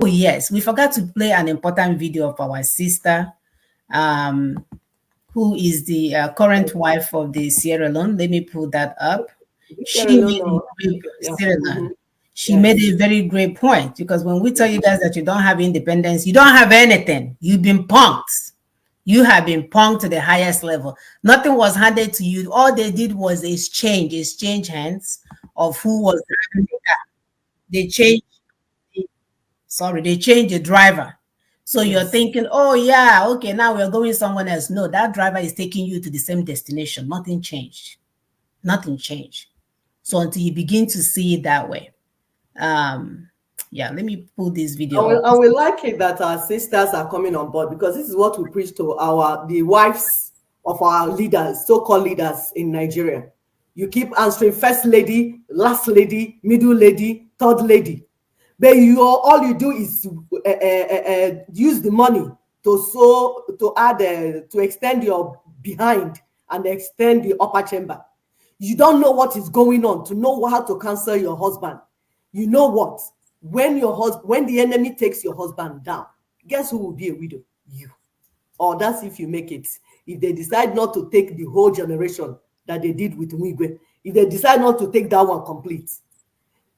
Oh, yes, we forgot to play an important video of our sister, who is the current wife of the Sierra Leone. Let me pull that up. Sierra She Leone, made a great, yeah. Sierra Leone. She made Yes. a very great point, because when we tell you guys that you don't have independence, you don't have anything. You've been punked. You have been punked to the highest level. Nothing was handed to you. All they did was exchange hands of who was driving the car. They changed, they changed the driver. So you're Yes. thinking, oh yeah, okay, now we're going somewhere else. No, that driver is taking you to the same destination. Nothing changed. Nothing changed. So until you begin to see it that way. Um, yeah, let me pull this video up. And we like it that our sisters are coming on board, because this is what we preach to the wives of our leaders, so-called leaders in Nigeria. You keep answering first lady, last lady, middle lady, third lady. But all you do is use the money to extend your behind and extend the upper chamber. You don't know what is going on to know how to cancel your husband. You know what? When the enemy takes your husband down, guess who will be a widow? You. Or that's if you make it. If they decide not to take the whole generation that they did with Mwigwe, if they decide not to take that one complete,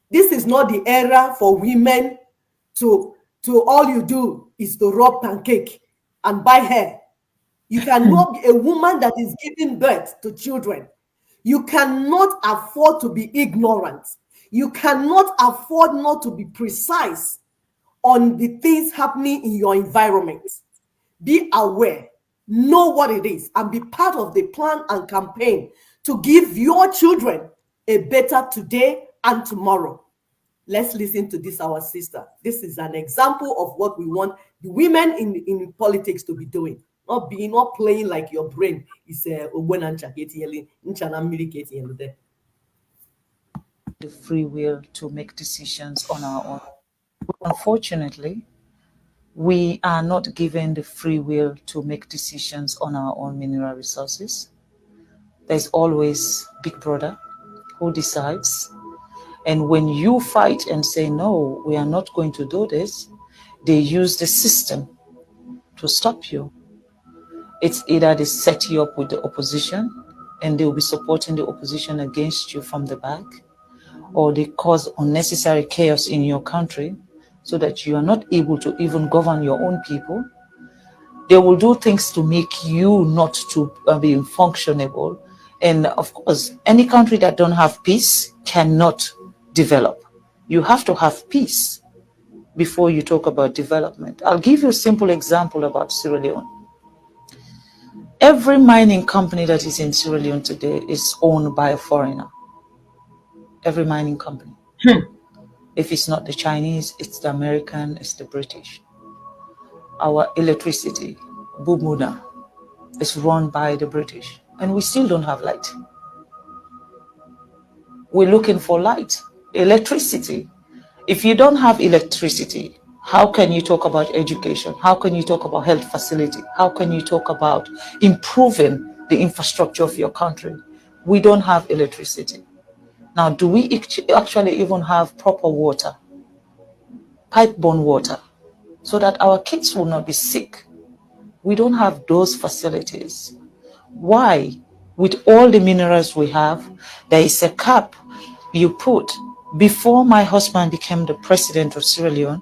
this is not the era for women to all you do is to rub pancake and buy hair. You cannot be a woman that is giving birth to children. You cannot afford to be ignorant. You cannot afford not to be precise on the things happening in your environment. Be aware, know what it is, and be part of the plan and campaign to give your children a better today and tomorrow. Let's listen to this, our sister. This is an example of what we want the women in politics to be doing. Not playing like your brain is there. The free will to make decisions on our own. Unfortunately, we are not given the free will to make decisions on our own mineral resources. There's always Big Brother who decides. And when you fight and say, no, we are not going to do this, they use the system to stop you. It's either they set you up with the opposition and they'll be supporting the opposition against you from the back, or they cause unnecessary chaos in your country so that you are not able to even govern your own people. They will do things to make you not to be functionable. And of course, any country that don't have peace cannot develop. You have to have peace before you talk about development. I'll give you a simple example about Sierra Leone. Every mining company that is in Sierra Leone today is owned by a foreigner. Every mining company. If it's not the Chinese, it's the American, it's the British. Our electricity, Bumuda, is run by the British, and we still don't have light. We're looking for light, electricity. If you don't have electricity, how can you talk about education? How can you talk about health facility? How can you talk about improving the infrastructure of your country? We don't have electricity. Now, do we actually even have proper water, pipe-borne water, so that our kids will not be sick? We don't have those facilities. Why? With all the minerals we have, there is a cap you put. Before my husband became the president of Sierra Leone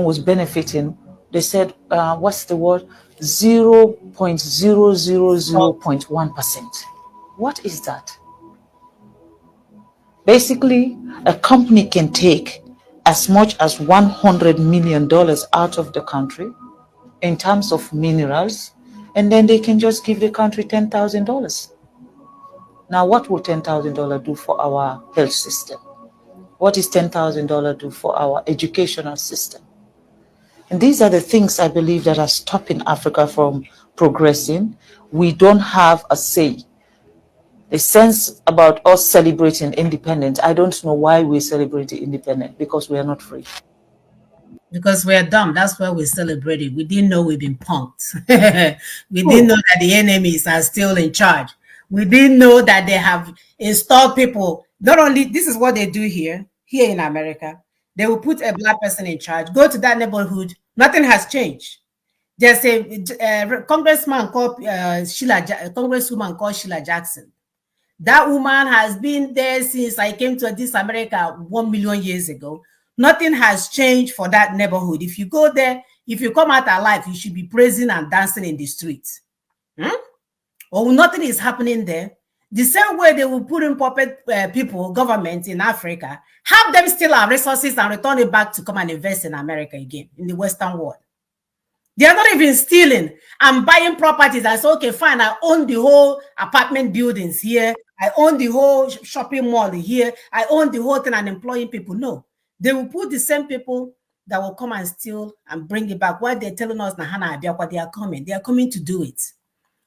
was benefiting, they said, what's the word? 0.000.1%. What is that? Basically, a company can take as much as $100 million out of the country in terms of minerals, and then they can just give the country $10,000. Now, what will $10,000 do for our health system? What is $10,000 do for our educational system? And these are the things I believe that are stopping Africa from progressing. We don't have a say. The sense about us celebrating independence, I don't know why we celebrate independence, because we are not free. Because we're dumb. That's why we celebrated. We didn't know we've been punked. We didn't know that the enemies are still in charge. We didn't know that they have installed people. Not only, this is what they do here in America. They will put a black person in charge. Go to that neighborhood. Nothing has changed. There's a congressman called Congresswoman called Sheila Jackson. That woman has been there since I came to this America 1 million years ago. Nothing has changed for that neighborhood. If you go there, if you come out alive, you should be praising and dancing in the streets. Or nothing is happening there. The same way they will put in puppet people, government in Africa, have them steal our resources and return it back to come and invest in America again, in the Western world. They are not even stealing. I'm buying properties. I say, okay, fine. I own the whole apartment buildings here. I own the whole shopping mall here. I own the whole thing and employing people. No, they will put the same people that will come and steal and bring it back. While they're telling us, Nahana, they are coming. They are coming to do it.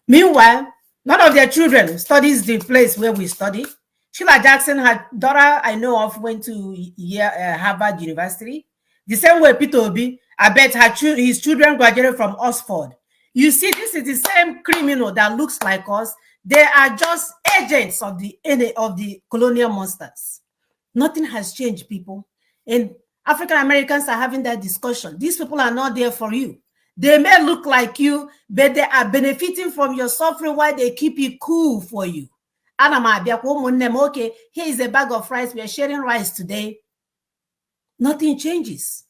Meanwhile, none of their children studies the place where we study. Sheila Jackson, her daughter I know of, went to Harvard University. The same way Peter Obi, I bet his children graduated from Oxford. You see, this is the same criminal that looks like us. They are just agents of the colonial monsters. Nothing has changed, people. And African Americans are having that discussion. These people are not there for you. They may look like you, but they are benefiting from your suffering while they keep it cool for you. Okay, here is a bag of rice. We are sharing rice today. Nothing changes.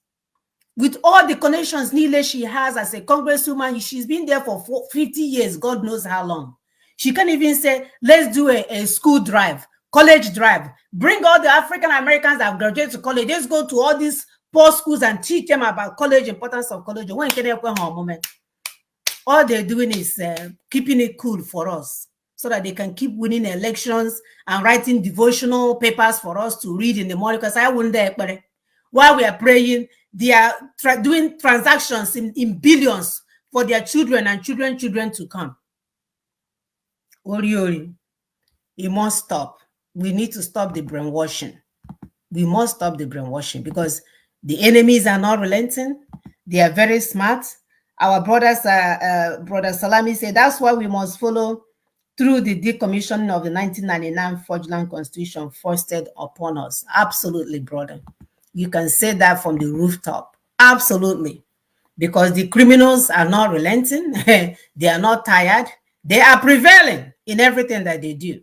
With all the connections Nile she has as a congresswoman, she's been there for 50 years, God knows how long. She can't even say, let's do a school drive, college drive. Bring all the African Americans that have graduated to college. Let's go to all these poor schools and teach them about college, importance of college. When can they go home? All they're doing is keeping it cool for us so that they can keep winning elections and writing devotional papers for us to read in the morning. Because I wouldn't dare. While we are praying, they are doing transactions in billions for their children and children to come. Ori, it must stop. We need to stop the brainwashing. We must stop the brainwashing because the enemies are not relenting. They are very smart. Our brothers, Brother Salami said, that's why we must follow through the decommissioning of the 1999 Forgeland Constitution foisted upon us. Absolutely, brother. You can say that from the rooftop. Absolutely. Because the criminals are not relenting. They are not tired. They are prevailing in everything that they do.